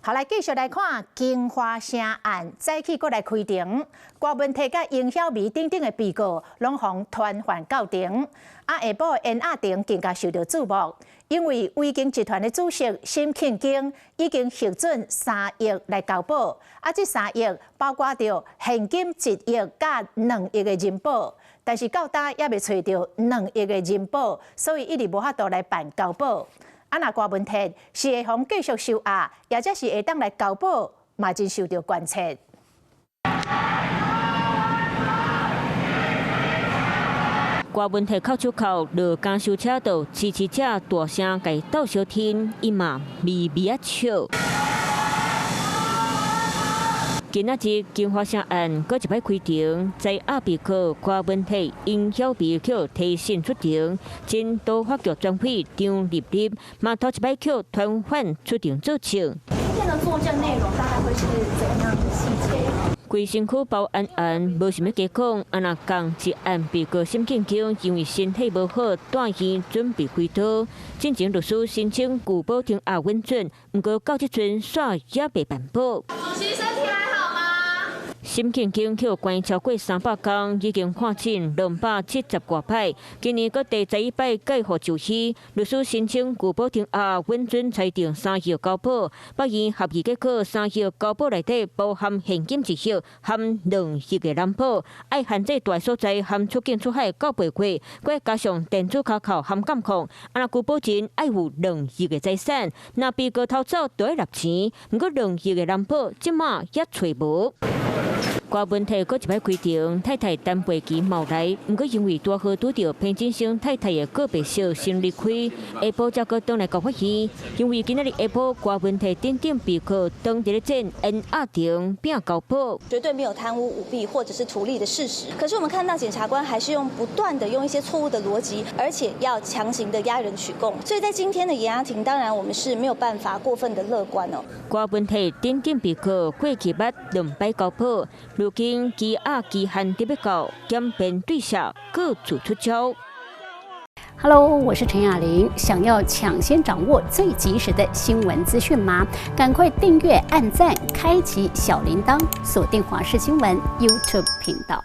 好，来继续来看金华城案，早起过来开庭，郭文摕甲尹晓薇等等的被告，拢互传唤到庭。下晡严亚庭更加受到注目，因为维京集团的主席沈庆京已经核准3亿来交保，这3亿包括着现金1亿甲2亿的人保，但是到今也未找到2亿的人保，所以一直无法度来办交保。若郭文摕是会互继续收押，也则是会当来交保，嘛真受到关切。郭文摕靠出口落监修车道，骑者大声甲伊斗相听，伊嘛微微啊笑。今仔日金华城案搁一摆开庭，在被告郭文摕因晓薇去提审出庭，前都法局专委张丽丽嘛头一摆去传唤出庭作证。今天的作证内容大概会是怎样的细节？规身躯包案，无想要加讲。若讲一案被告沈庆京因为身体无好，带院准备开刀，进前律师申请拒保庭押允准，不过到即阵煞也未办保。主席身体还好吗？沈庆京去关超过300工，已经看诊270多摆。今年搁第11摆改互就医，律师申请拒保庭押允准裁定3亿交保。北院合议结果，3亿交保内底包含现金1亿，含2亿的担保，爱限制大所在，含出境出海9倍月，再加上电子卡扣含监控。若拒保人爱有2亿的财产，若被告偷走就要纳钱，不过2亿的担保即马也找无。郭文摕搁一摆开庭，太太陈培琪冒来，不过因为大好拄到潘金生太太的告别式先离开，下晡才搁倒来到法院。因为今仔日下晡郭文摕等等被告当日咧检严亚庭并交保，绝对没有贪污舞弊或者是图利的事实。可是我们看到检察官还是不断的用一些错误的逻辑，而且要强行的压人取供。所以在今天的严亚庭，当然我们是没有办法过分的乐观哦。郭文摕等等被告过去捌2摆交保。如今羁押期限得要到，检辩对象各自出招。Hello， 我是陈雅玲。想要抢先掌握最及时的新闻资讯吗？赶快订阅、按赞、开启小铃铛，锁定华视新闻 YouTube 频道。